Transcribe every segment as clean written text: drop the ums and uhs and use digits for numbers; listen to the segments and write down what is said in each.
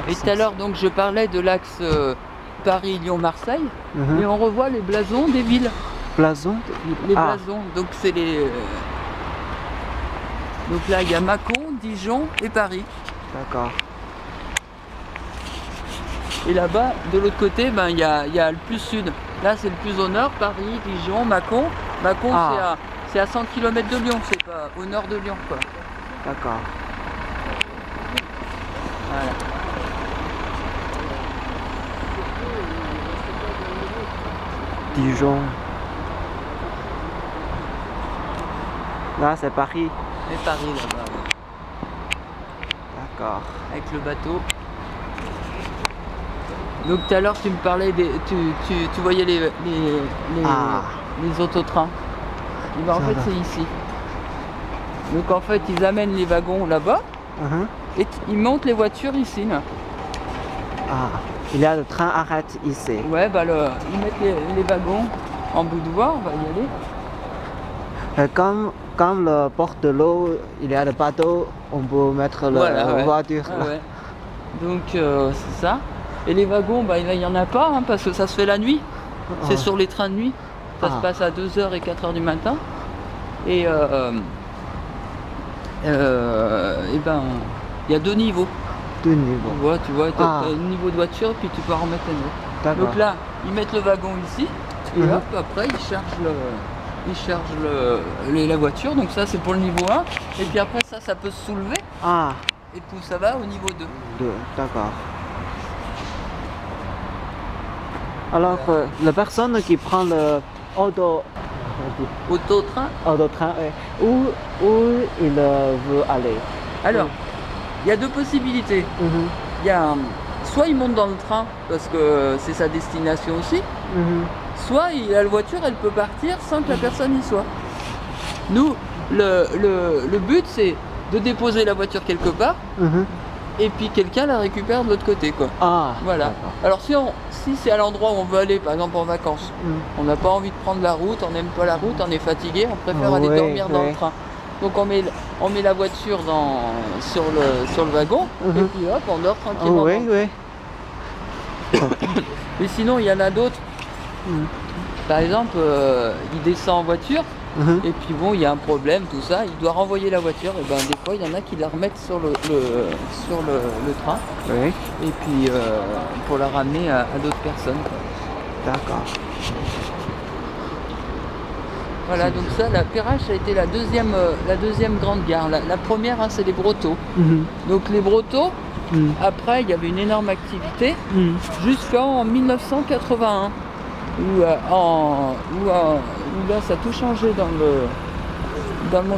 Et tout à l'heure, donc, je parlais de l'axe Paris-Lyon-Marseille, et on revoit les blasons des villes. Blasons? Les blasons, donc c'est les... Donc là, il y a Mâcon, Dijon et Paris. D'accord. Et là-bas, de l'autre côté, ben, il y a le plus sud. Là, c'est le plus au nord, Paris, Dijon, Mâcon. Mâcon, c'est à 100 km de Lyon, c'est pas au nord de Lyon, quoi. D'accord. Voilà. Dijon. Là, c'est Paris. Et Paris, là-bas. Ouais. D'accord. Avec le bateau. Donc tout à l'heure tu me parlais des. Tu voyais les autotrains. Et ben, en fait c'est ici. Donc en fait ils amènent les wagons là-bas et ils montent les voitures ici. Là. Ah, il y a le train arrête ici. Ouais, bah ils mettent les wagons en bout de voie, on va y aller. Comme le port de l'eau, il y a le bateau, on peut mettre la voiture là. Ouais. Donc c'est ça. Et les wagons, bah, il n'y en a pas, hein, parce que ça se fait la nuit. C'est sur les trains de nuit. Ça se passe à 2h et 4h du matin. Et ben, il y a 2 niveaux. 2 niveaux. Tu vois, tu as un niveau de voiture, puis tu peux en remettre un autre. Donc là, ils mettent le wagon ici, et hop, après, ils chargent la voiture. Donc ça, c'est pour le niveau 1. Et puis après, ça peut se soulever. Et tout ça va au niveau 2. D'accord. Alors, la personne qui prend le autotrain, où il veut aller? Alors, il y a 2 possibilités. Il y a soit il monte dans le train parce que c'est sa destination aussi, soit la voiture elle peut partir sans que la personne y soit. Nous, le but c'est de déposer la voiture quelque part et puis quelqu'un la récupère de l'autre côté, quoi. Voilà. Alors si c'est à l'endroit où on veut aller, par exemple en vacances, on n'a pas envie de prendre la route, on n'aime pas la route, on est fatigué, on préfère aller dormir dans le train. Donc on met la voiture sur le wagon et puis hop, on dort tranquillement. Mais sinon il y en a d'autres. Par exemple, il descend en voiture. Et puis bon, il y a un problème, tout ça, il doit renvoyer la voiture, et ben des fois il y en a qui la remettent sur le train, et puis pour la ramener à d'autres personnes. D'accord. Voilà, donc ça, la Perrache a été la deuxième grande gare. La première, c'est les Brotteaux. Donc les Brotteaux, après il y avait une énorme activité jusqu'en 1981. Où là ça a tout changé dans le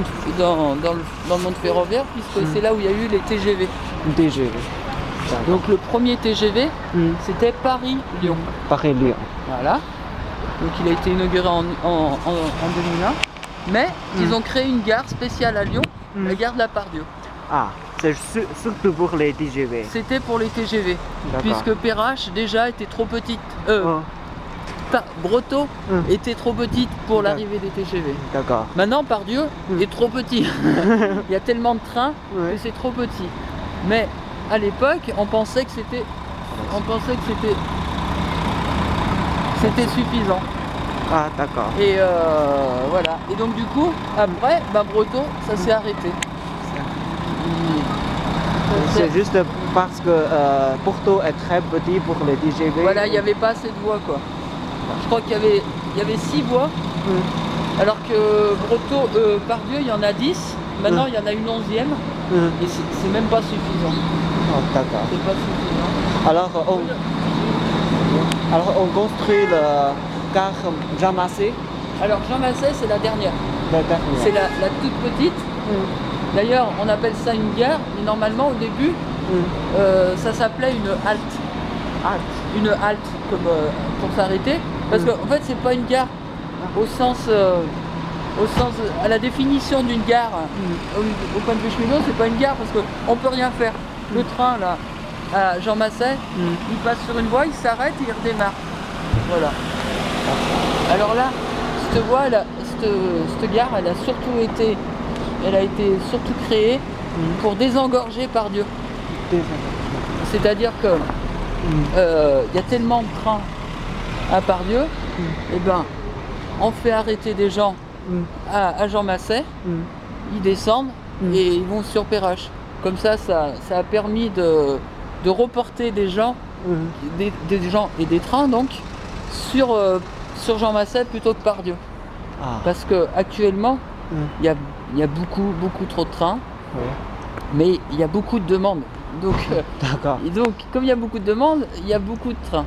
monde ferroviaire, puisque c'est là où il y a eu les TGV. Donc le premier TGV c'était Paris-Lyon. Paris-Lyon. Voilà. Donc il a été inauguré en 2001. Mais ils ont créé une gare spéciale à Lyon, la gare de la Part-Dieu. C'est surtout pour les TGV. C'était pour les TGV, puisque Perrache déjà était trop petite. Brotteaux était trop petite pour l'arrivée des TGV. Maintenant, Part-Dieu est trop petit. Il y a tellement de trains que c'est trop petit. Mais à l'époque, on pensait que c'était suffisant. D'accord. Et voilà. Et donc du coup, après, Brotteaux, ça s'est arrêté. C'est juste parce que Porto est très petit pour les TGV. Voilà, il n'y avait pas assez de voies, quoi. Je crois qu'il y avait 6 voies, alors que Part-Dieu, il y en a 10. Maintenant, il y en a une 11e, et c'est même pas suffisant. D'accord. C'est pas suffisant. Alors on construit la gare Jean Massé. Alors Jean Massé, c'est la dernière. C'est la toute petite. D'ailleurs, on appelle ça une gare, mais normalement, au début, ça s'appelait une halte. Une halte, comme pour s'arrêter. Parce qu'en fait, c'est pas une gare au sens à la définition d'une gare au point de vue cheminot, c'est pas une gare parce qu'on peut rien faire. Le train là, à Jean Massé, il passe sur une voie, il s'arrête et il redémarre. Voilà. Alors là, cette voie, cette gare, elle a été surtout créée pour désengorger Part-Dieu. C'est-à-dire que y a tellement de trains à Part-Dieu, et ben on fait arrêter des gens à Jean Massé, ils descendent et ils vont sur Perrache. Comme ça a permis de reporter des gens, des gens et des trains donc sur Jean Massé plutôt que Part-Dieu. Ah. Parce que actuellement il y a beaucoup trop de trains, mais il y a beaucoup de demandes. Donc comme il y a beaucoup de demandes, il y a beaucoup de trains.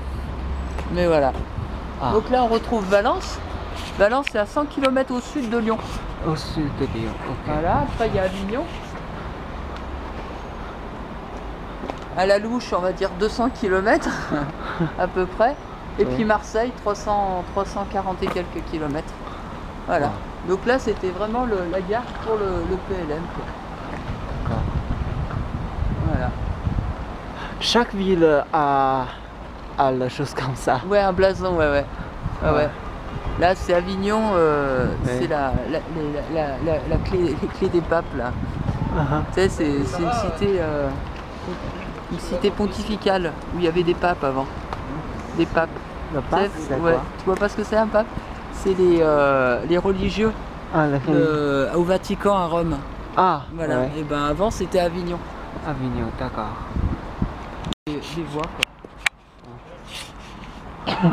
Mais voilà. Ah. Donc là on retrouve Valence. Valence c'est à 100 km au sud de Lyon. Au sud de Lyon, ok. Voilà, après il y a Avignon. À la louche, on va dire 200 km à peu près. Et puis Marseille, 340 et quelques kilomètres. Voilà. Ah. Donc là, c'était vraiment la gare pour le PLM. D'accord. Voilà. Chaque ville a la chose comme ça. Ouais, un blason, ouais. Là, c'est Avignon, c'est les clés des papes, là. Tu sais, c'est une cité pontificale où il y avait des papes avant. Des papes. Le pape, c'est quoi? Tu vois pas ce que c'est un pape? C'est les religieux au Vatican à Rome. Ah, voilà. Ouais. Et ben avant c'était Avignon. Avignon, d'accord. Des voies quoi.